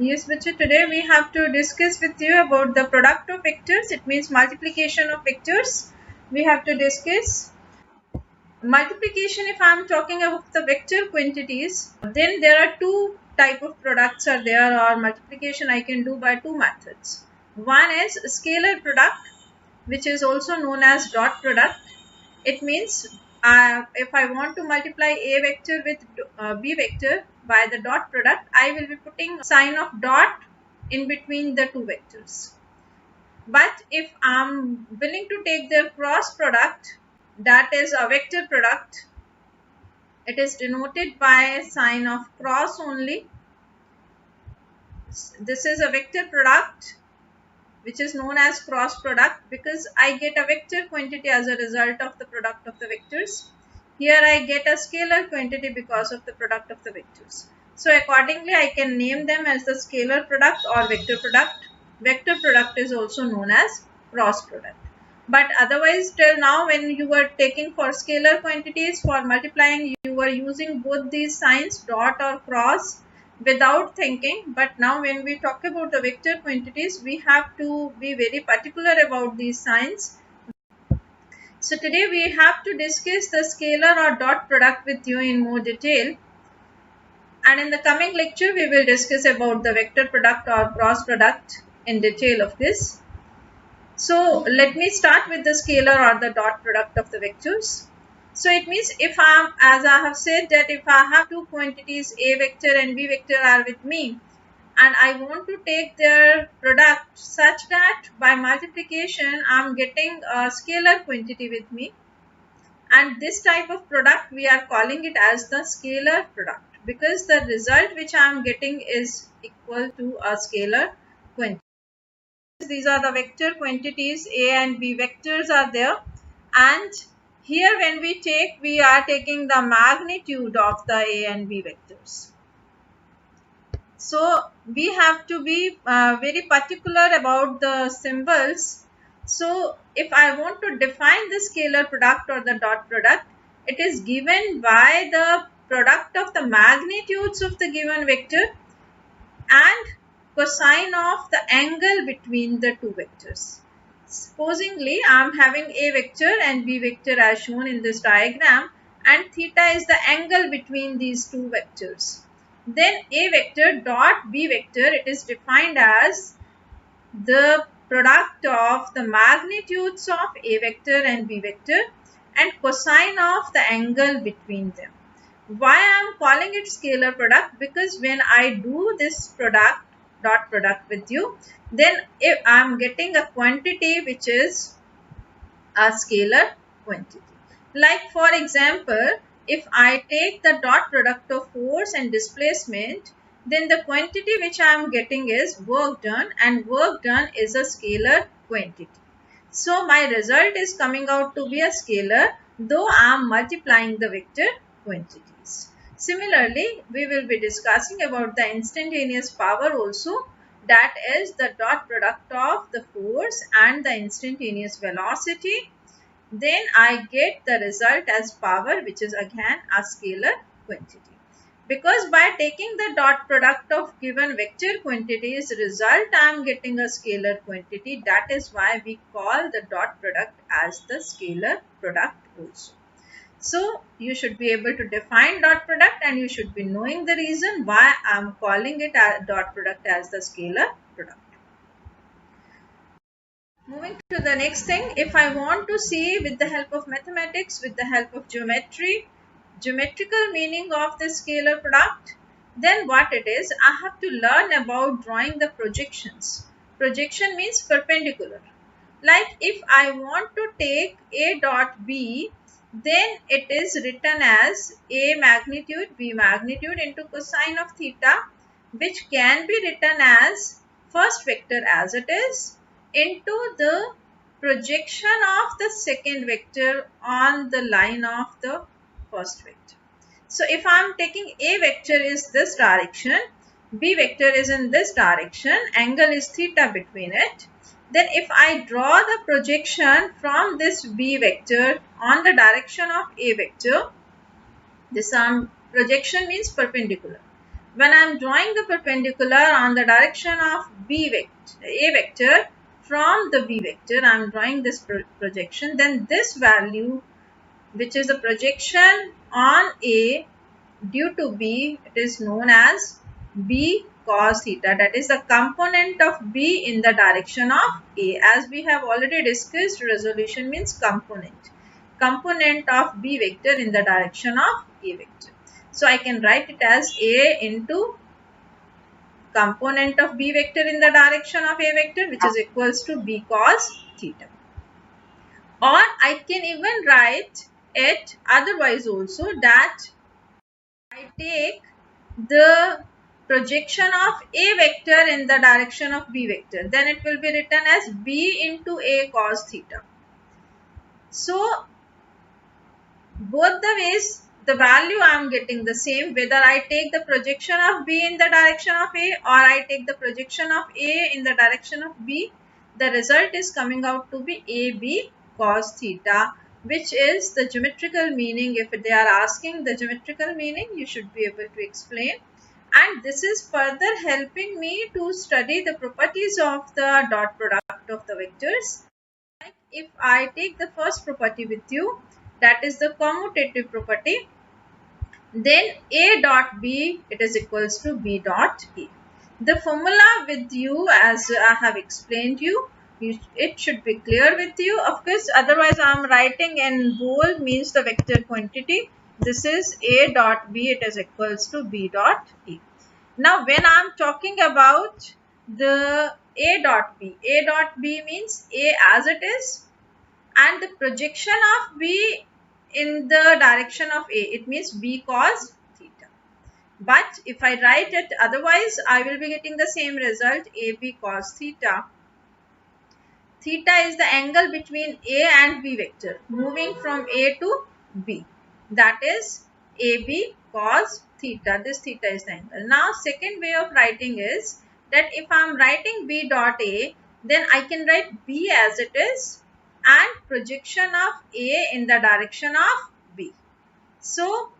Yes, Bacha, today we have to discuss with you about the product of vectors. It means multiplication of vectors. We have to discuss multiplication. If I am talking about the vector quantities, then there are two type of products are there, or multiplication I can do by two methods. One is scalar product, which is also known as dot product. It means if I want to multiply a vector with b vector by the dot product, I will be putting sign of dot in between the two vectors. But if I'm willing to take their cross product, that is a vector product, it is denoted by a sign of cross only. This is a vector product which is known as cross product because I get a vector quantity as a result of the product of the vectors. Here I get a scalar quantity because of the product of the vectors. So accordingly I can name them as the scalar product or vector product. Vector product is also known as cross product. But otherwise till now when you were taking for scalar quantities for multiplying, you were using both these signs dot or cross without thinking. But now when we talk about the vector quantities, we have to be very particular about these signs. So today we have to discuss the scalar or dot product with you in more detail, and in the coming lecture we will discuss about the vector product or cross product in detail of this. So let me start with the scalar or the dot product of the vectors. So it means if as I have said that if I have two quantities a vector and b vector are with me, and I want to take their product such that by multiplication I am getting a scalar quantity with me, and this type of product we are calling it as the scalar product because the result which I am getting is equal to a scalar quantity. These are the vector quantities, a and b vectors are there, and here when we are taking the magnitude of the a and b vectors. So we have to be very particular about the symbols. So if I want to define the scalar product or the dot product, it is given by the product of the magnitudes of the given vector and cosine of the angle between the two vectors. Supposingly I am having a vector and b vector as shown in this diagram, and theta is the angle between these two vectors. Then a vector dot b vector, it is defined as the product of the magnitudes of a vector and b vector and cosine of the angle between them. Why I am calling it scalar product? Because when I do this product, dot product with you, then if I am getting a quantity which is a scalar quantity. Like for example, if I take the dot product of force and displacement, then the quantity which I am getting is work done, and work done is a scalar quantity. So my result is coming out to be a scalar, though I am multiplying the vector quantities. Similarly, we will be discussing about the instantaneous power also, that is the dot product of the force and the instantaneous velocity. Then I get the result as power, which is again a scalar quantity. Because by taking the dot product of given vector quantities result, I am getting a scalar quantity. That is why we call the dot product as the scalar product also. So you should be able to define dot product, and you should be knowing the reason why I am calling it a dot product as the scalar product. Moving to the next thing, if I want to see with the help of mathematics, with the help of geometry, geometrical meaning of the scalar product, then what it is, I have to learn about drawing the projections. Projection means perpendicular. Like if I want to take a dot b, then it is written as a magnitude b magnitude into cosine of theta, which can be written as first vector as it is into the projection of the second vector on the line of the first vector. So if I am taking a vector is this direction, b vector is in this direction, angle is theta between it, then if I draw the projection from this b vector on the direction of a vector, this projection means perpendicular. when I am drawing the perpendicular on the direction of B vector, A vector from the B vector, I am drawing this projection, then this value, which is a projection on A due to B, it is known as B cos theta. That is the component of B in the direction of A. As we have already discussed, resolution means component. Component of B vector in the direction of A vector. So I can write it as A into component of B vector in the direction of A vector, which is equals to B cos theta. Or I can even write it otherwise also, that I take the projection of A vector in the direction of B vector, then it will be written as B into A cos theta. So both the ways the value I am getting the same, whether I take the projection of B in the direction of A or I take the projection of A in the direction of B, the result is coming out to be AB cos theta, which is the geometrical meaning. If they are asking the geometrical meaning, you should be able to explain. And this is further helping me to study the properties of the dot product of the vectors. Like if I take the first property with you, that is the commutative property, then A dot B, it is equals to B dot A. The formula with you, as I have explained you, it should be clear with you. Of course, otherwise I am writing in bold, means the vector quantity. This is A dot B, it is equals to B dot A. Now when I am talking about the A dot B means A as it is, and the projection of B in the direction of A, it means B cos theta. But if I write it otherwise, I will be getting the same result, AB cos theta. Theta is the angle between A and B vector moving from A to B. That is AB cos theta. This theta is the angle. Now second way of writing is that if I am writing B dot A, then I can write B as it is and projection of A in the direction of B. So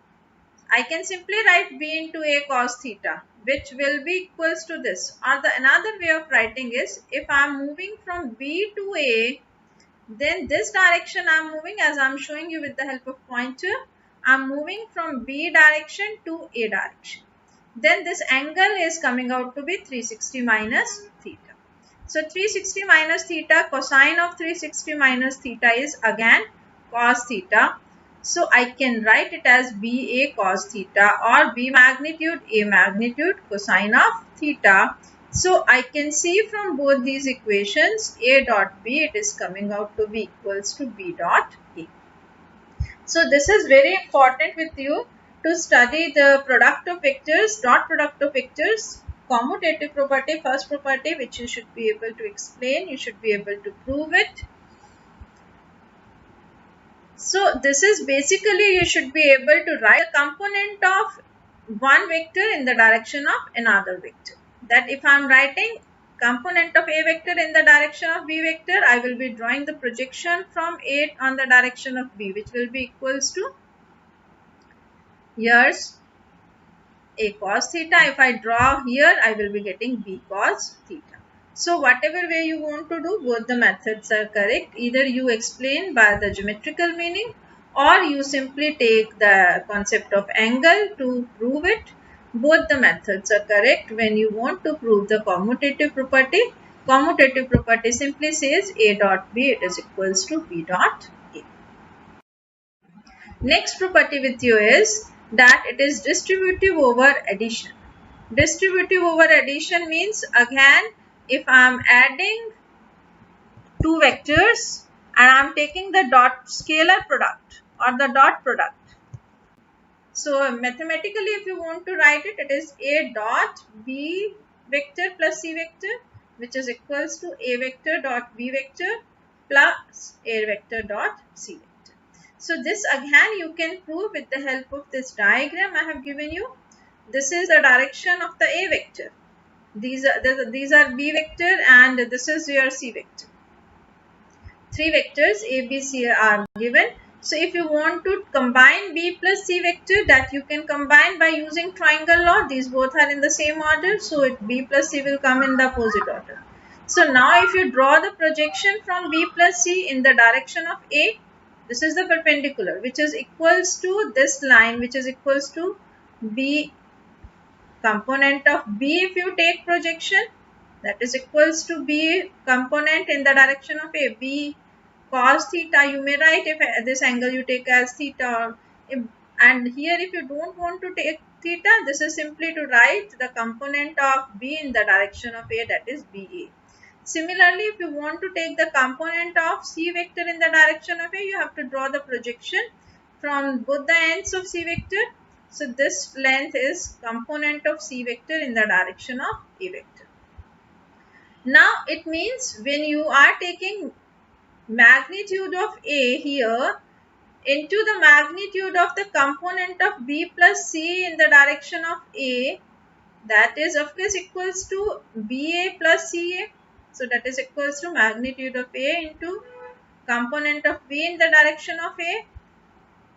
I can simply write B into A cos theta, which will be equals to this. Or the another way of writing is, if I am moving from B to A, then this direction I am moving, as I am showing you with the help of pointer, I am moving from B direction to A direction. Then this angle is coming out to be 360 minus theta. So 360 minus theta, cosine of 360 minus theta is again cos theta. So I can write it as BA cos theta or B magnitude A magnitude cosine of theta. So I can see from both these equations A dot B, it is coming out to be equals to B dot A. So this is very important with you to study the product of vectors, dot product of vectors, commutative property, first property, which you should be able to explain, you should be able to prove it. So this is basically, you should be able to write a component of one vector in the direction of another vector. That if I am writing component of A vector in the direction of B vector, I will be drawing the projection from A on the direction of B, which will be equals to, here's A cos theta. If I draw here, I will be getting B cos theta. So whatever way you want to do, both the methods are correct. Either you explain by the geometrical meaning or you simply take the concept of angle to prove it. Both the methods are correct when you want to prove the commutative property. Commutative property simply says A dot B, it is equals to B dot A. Next property with you is that it is distributive over addition. Distributive over addition means, again, if I am adding two vectors and I am taking the dot scalar product or the dot product. So mathematically, if you want to write it, it is A dot B vector plus C vector, which is equals to A vector dot B vector plus A vector dot C vector. So this again you can prove with the help of this diagram I have given you. This is the direction of the A vector. These are B vector and this is your C vector. Three vectors A, B, C are given. So if you want to combine B plus C vector, that you can combine by using triangle law. These both are in the same order, so B plus C will come in the opposite order. So now if you draw the projection from B plus C in the direction of A, this is the perpendicular, which is equals to this line, which is equals to B component of B. If you take projection, that is equals to B component in the direction of A, B cos theta. You may write if this angle you take as theta, and here if you don't want to take theta, this is simply to write the component of B in the direction of A, that is BA. Similarly, if you want to take the component of C vector in the direction of A, you have to draw the projection from both the ends of C vector. So this length is component of C vector in the direction of A vector. Now it means when you are taking magnitude of A here into the magnitude of the component of B plus C in the direction of A, that is of course equals to BA plus CA. So that is equals to magnitude of A into component of B in the direction of A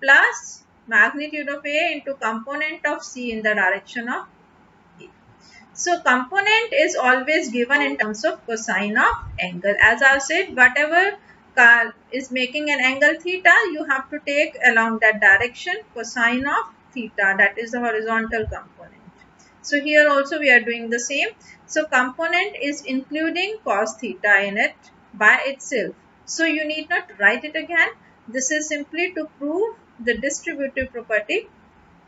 plus magnitude of A into component of C in the direction of A. So component is always given in terms of cosine of angle. As I have said, whatever is making an angle theta, you have to take along that direction cosine of theta, that is the horizontal component. So here also we are doing the same. So component is including cos theta in it by itself. So you need not write it again. This is simply to prove the distributive property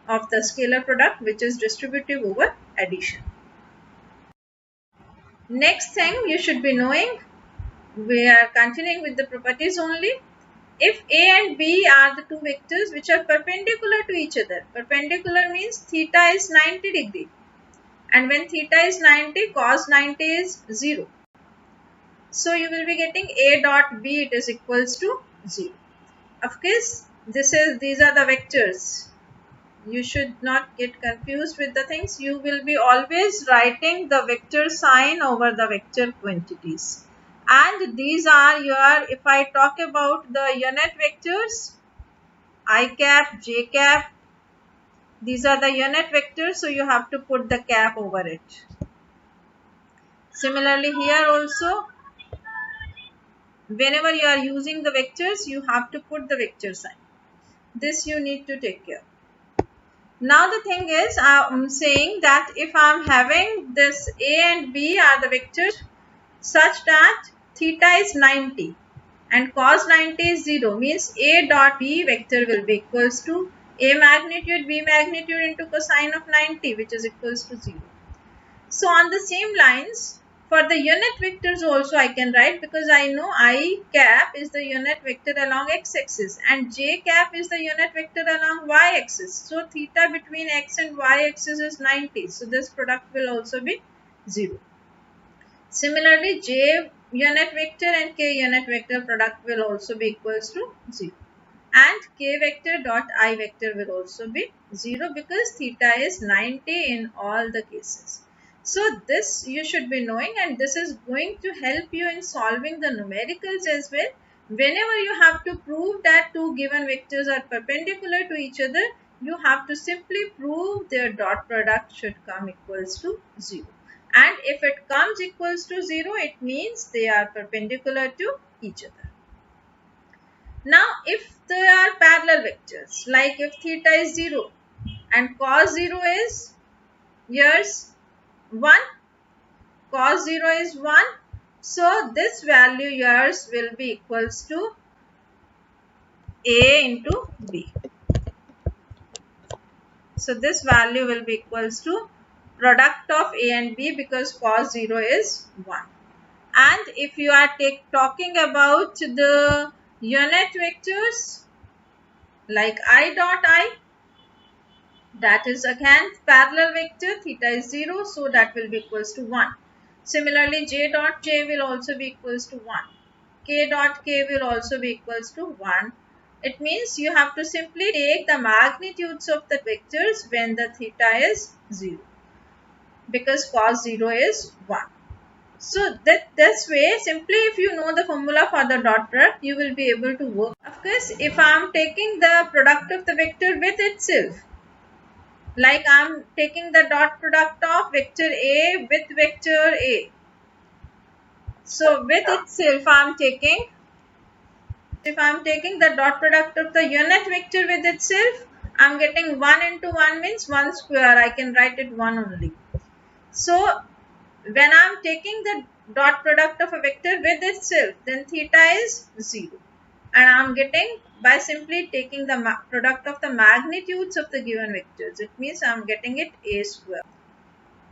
of the scalar product, which is distributive over addition. Next thing you should be knowing, we are continuing with the properties only. If A and B are the two vectors which are perpendicular to each other, perpendicular means theta is 90 degree, and when theta is 90, cos 90 is 0. So you will be getting A dot B, it is equals to 0. Of course, these are the vectors. You should not get confused with the things. You will be always writing the vector sign over the vector quantities. And these are your, if I talk about the unit vectors, I cap, j cap, these are the unit vectors, so you have to put the cap over it. Similarly here also, whenever you are using the vectors, you have to put the vector sign. This you need to take care. Now the thing is, I'm saying that if I'm having this A and B are the vectors such that theta is 90 and cos 90 is 0, means A dot B vector will be equals to A magnitude B magnitude into cosine of 90, which is equals to 0. So on the same lines, for the unit vectors also I can write, because I know I cap is the unit vector along x-axis and j cap is the unit vector along y-axis. So theta between x and y-axis is 90. So this product will also be 0. Similarly, j unit vector and k unit vector product will also be equals to 0. And k vector dot I vector will also be 0, because theta is 90 in all the cases. So this you should be knowing, and this is going to help you in solving the numericals as well. Whenever you have to prove that two given vectors are perpendicular to each other, you have to simply prove their dot product should come equals to 0. And if it comes equals to 0, it means they are perpendicular to each other. Now if they are parallel vectors, like if theta is 0 and cos 0 is yours 1, cos 0 is 1, so this value yours will be equals to A into B. So this value will be equals to product of A and B, because cos 0 is 1. And if you are talking about the unit vectors like I dot I, that is again parallel vector, theta is 0, so that will be equals to 1. Similarly, j dot j will also be equals to 1. K dot k will also be equals to 1. It means you have to simply take the magnitudes of the vectors when the theta is 0, because cos 0 is 1. So that this way, simply if you know the formula for the dot product, you will be able to work. Of course, if I am taking the product of the vector with itself, like I am taking the dot product of vector A with vector A. So with itself, I am taking, if I am taking the dot product of the unit vector with itself, I am getting 1 into 1 means 1 square. I can write it 1 only. So when I am taking the dot product of a vector with itself, then theta is 0. And I am getting by simply taking the product of the magnitudes of the given vectors. It means I am getting it a square.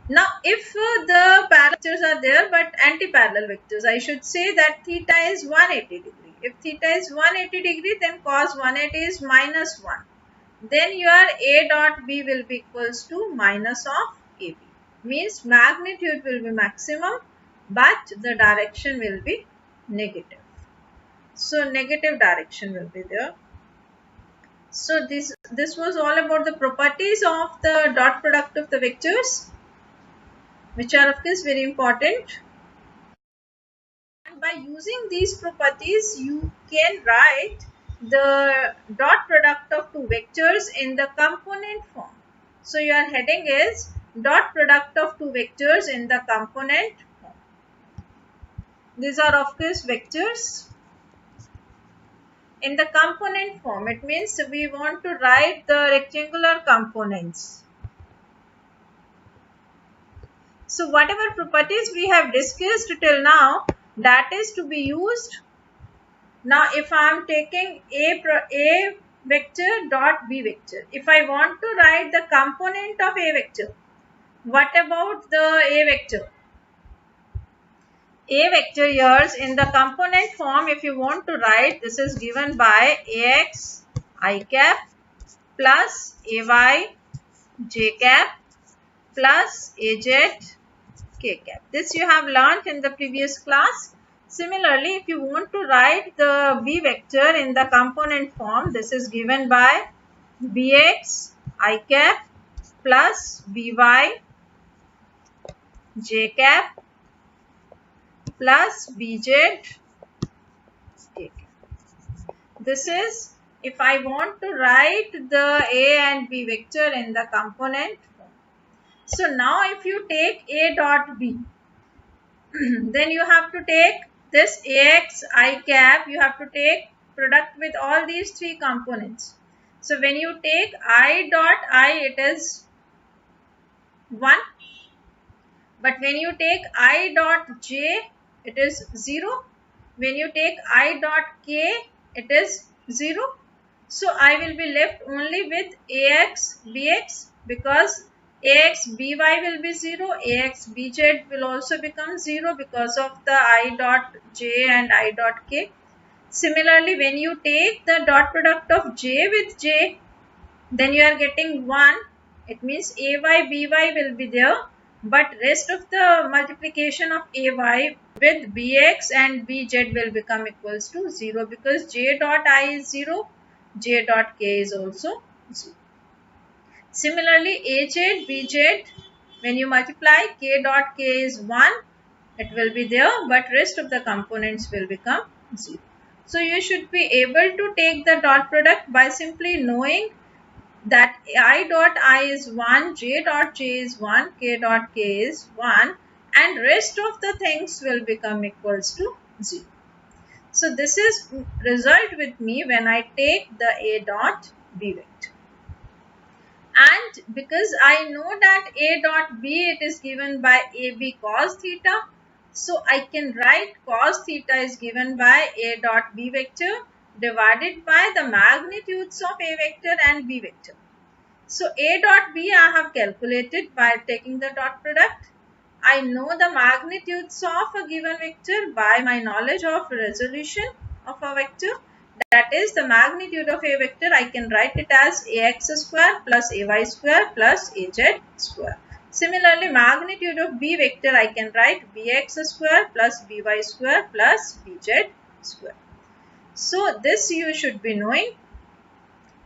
Now, if the parallel vectors are there but anti-parallel vectors, I should say that theta is 180 degree. If theta is 180 degree, then cos 180 is minus 1. Then your A dot B will be equals to minus of AB. Means magnitude will be maximum, but the direction will be negative. So negative direction will be there. So this was all about the properties of the dot product of the vectors, which are of course very important. And by using these properties, you can write the dot product of two vectors in the component form. So your heading is dot product of two vectors in the component form. These are of course vectors in the component form. It means we want to write the rectangular components. So whatever properties we have discussed till now, that is to be used. Now if I am taking A vector dot B vector, if I want to write the component of A vector, what about the A vector? A vector here in the component form, if you want to write, this is given by Ax I cap plus Ay j cap plus Az k cap. This you have learnt in the previous class. Similarly, if you want to write the B vector in the component form, this is given by Bx I cap plus By j cap plus Bz k cap. This is if I want to write the A and B vector in the component form. So now if you take A dot B, then you have to take this Ax I cap, you have to take product with all these three components. So when you take I dot I, it is 1. But when you take I dot j, it is 0. When you take I dot k, it is 0. So I will be left only with Ax Bx, because Ax By will be 0, Ax Bz will also become 0 because of the I dot j and I dot k. Similarly, when you take the dot product of j with j, then you are getting 1. It means Ay By will be there, but rest of the multiplication of Ay with Bx and Bz will become equals to 0, because j dot I is 0, j dot k is also 0. Similarly, Az Bz, when you multiply, k dot k is 1, it will be there, but rest of the components will become 0. So you should be able to take the dot product by simply knowing that I dot I is 1, j dot j is 1, k dot k is 1, and rest of the things will become equals to 0. So this is result with me when I take the A dot B vector. And because I know that A dot B, it is given by AB cos theta, so I can write cos theta is given by A dot B vector divided by the magnitudes of A vector and B vector. So A dot B I have calculated by taking the dot product. I know the magnitudes of a given vector by my knowledge of resolution of a vector. That is the magnitude of a vector. I can write it as Ax square plus Ay square plus Az square. Similarly, magnitude of B vector, I can write Bx square plus By square plus Bz square. So this you should be knowing.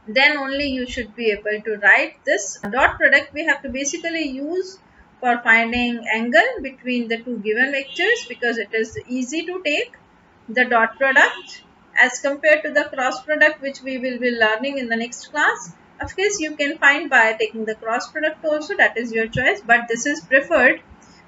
Then only you should be able to write this dot product. We have to basically use for finding angle between the two given vectors, because it is easy to take the dot product as compared to the cross product, which we will be learning in the next class. Of course, you can find by taking the cross product also, that is your choice, but this is preferred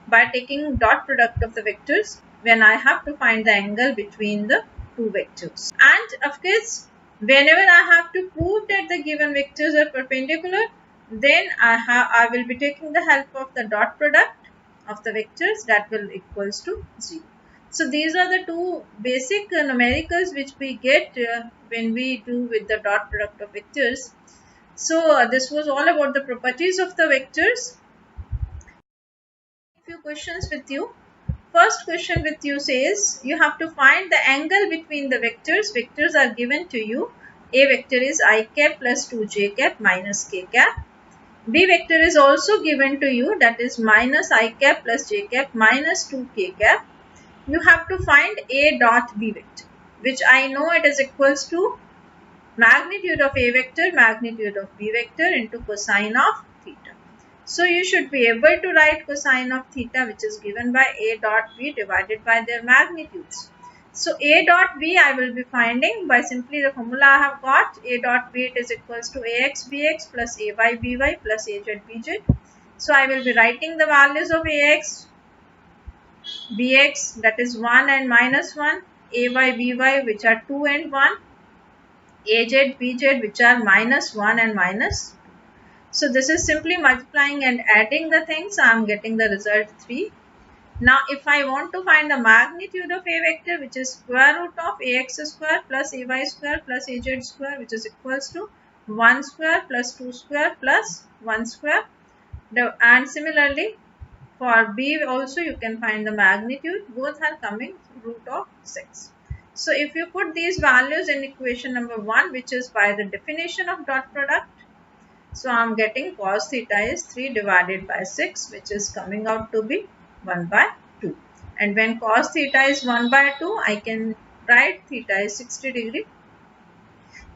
by taking dot product of the vectors when I have to find the angle between the two vectors. And of course, whenever I have to prove that the given vectors are perpendicular, then I will be taking the help of the dot product of the vectors, that will equals to 0. So these are the two basic numericals which we get when we do with the dot product of vectors. So this was all about the properties of the vectors. Few questions with you. First question with you says you have to find the angle between the vectors. Vectors are given to you. A vector is I cap plus 2j cap minus k cap. B vector is also given to you, that is minus I cap plus j cap minus 2k cap. You have to find A dot B vector, which I know it is equals to magnitude of A vector, magnitude of B vector into cosine of theta. So you should be able to write cosine of theta, which is given by A dot B divided by their magnitudes. So A dot B I will be finding by simply the formula I have got. A dot B, it is equals to AX BX plus AY BY plus AZ BZ. So I will be writing the values of AX BX, that is 1 and minus 1, AY BY, which are 2 and 1, AZ BZ, which are minus 1 and minus 2. So this is simply multiplying and adding the things. I am getting the result 3. Now if I want to find the magnitude of A vector, which is square root of AX square plus AY square plus AZ square, which is equals to 1 square plus 2 square plus 1 square. And similarly for B also you can find the magnitude. Both are coming root of 6. So if you put these values in equation number 1, which is by the definition of dot product, so I am getting cos theta is 3 divided by 6, which is coming out to be 1 by 2. And when cos theta is 1 by 2, I can write theta is 60 degree.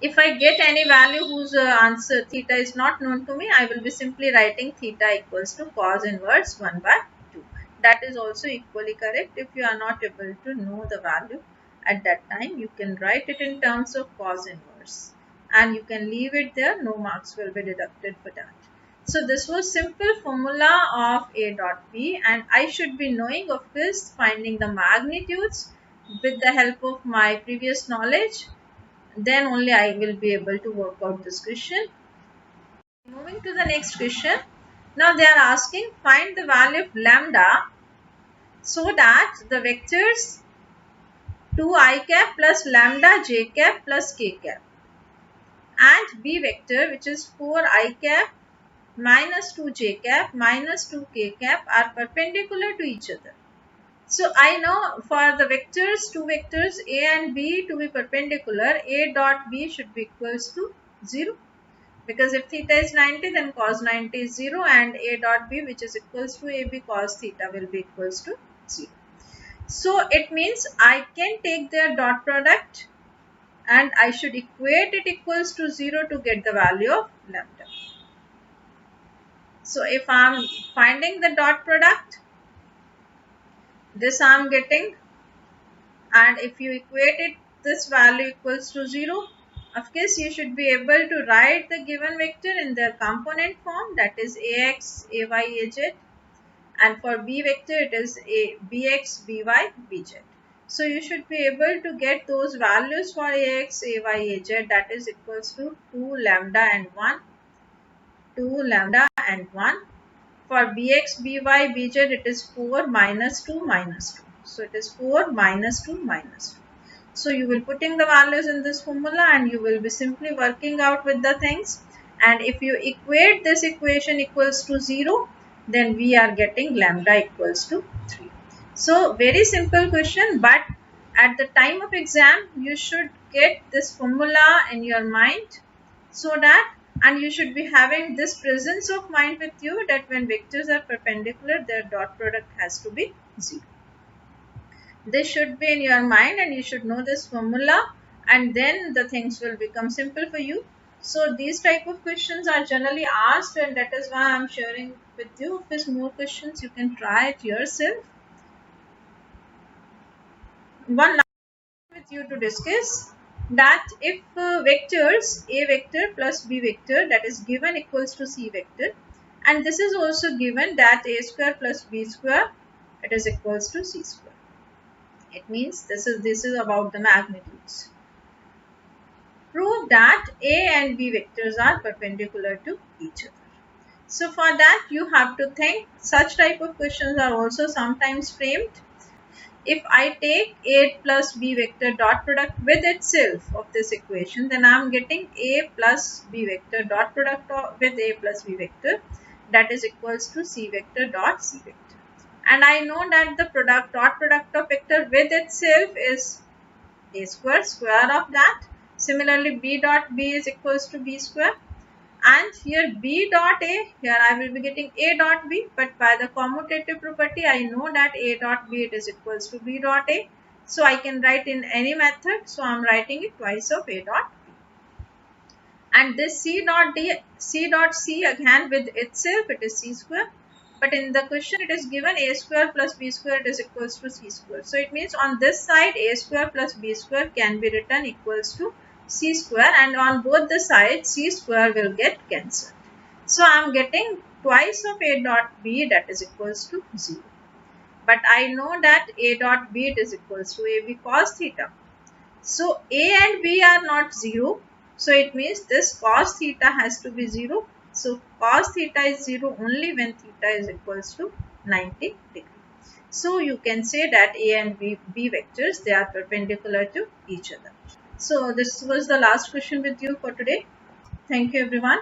If I get any value whose answer theta is not known to me, I will be simply writing theta equals to cos inverse 1 by 2. That is also equally correct. If you are not able to know the value at that time, you can write it in terms of cos inverse. And you can leave it there, no marks will be deducted for that. So this was simple formula of A dot B, and I should be knowing of this, finding the magnitudes with the help of my previous knowledge. Then only I will be able to work out this question. Moving to the next question. Now they are asking find the value of lambda so that the vectors 2i cap plus lambda j cap plus k cap and B vector, which is 4i cap minus 2j cap minus 2k cap, are perpendicular to each other. So I know for the vectors, two vectors A and B to be perpendicular, A dot B should be equals to 0. Because if theta is 90, then cos 90 is 0, and A dot B, which is equals to AB cos theta, will be equals to 0. So it means I can take their dot product and I should equate it equals to 0 to get the value of lambda. So if I am finding the dot product, this I am getting, and if you equate it, this value equals to 0. Of course, you should be able to write the given vector in their component form, that is AX, AY, AZ, and for B vector it is BX, BY, BZ. So you should be able to get those values for AX, AY, AZ, that is equals to 2 lambda and 1, 2 lambda and 1. For Bx, By, Bz, it is 4 minus 2 minus 2. So it is 4 minus 2 minus 2. So you will putting the values in this formula and you will be simply working out with the things. And if you equate this equation equals to 0, then we are getting lambda equals to 3. So very simple question, but at the time of exam, you should get this formula in your mind so that, and you should be having this presence of mind with you that when vectors are perpendicular, their dot product has to be 0. This should be in your mind and you should know this formula, and then the things will become simple for you. So these type of questions are generally asked, and that is why I am sharing with you. If there's more questions, you can try it yourself. One last with you to discuss, that if vectors a vector plus b vector that is given equals to c vector, and this is also given that a square plus b square it is equals to c square. It means this is about the magnitudes. Prove that a and b vectors are perpendicular to each other. So for that you have to think. Such type of questions are also sometimes framed. If I take a plus b vector dot product with itself of this equation, then I am getting a plus b vector dot product with a plus b vector, that is equals to c vector dot c vector. And I know that the product dot product of vector with itself is a square, square of that. Similarly, b dot b is equals to b square. And here b dot a, here I will be getting a dot b, but by the commutative property I know that a dot b it is equals to b dot a. So I can write in any method. So I am writing it twice of a dot b. And this c dot c again with itself it is c square. But in the question it is given a square plus b square it is equals to c square. So it means on this side a square plus b square can be written equals to c square, and on both the sides c square will get cancelled. So I am getting twice of a dot b that is equals to 0. But I know that a dot b it is equals to ab cos theta. So a and b are not 0. So it means this cos theta has to be 0. So cos theta is 0 only when theta is equals to 90 degree. So you can say that a and b vectors, they are perpendicular to each other. So this was the last question with you for today. Thank you everyone.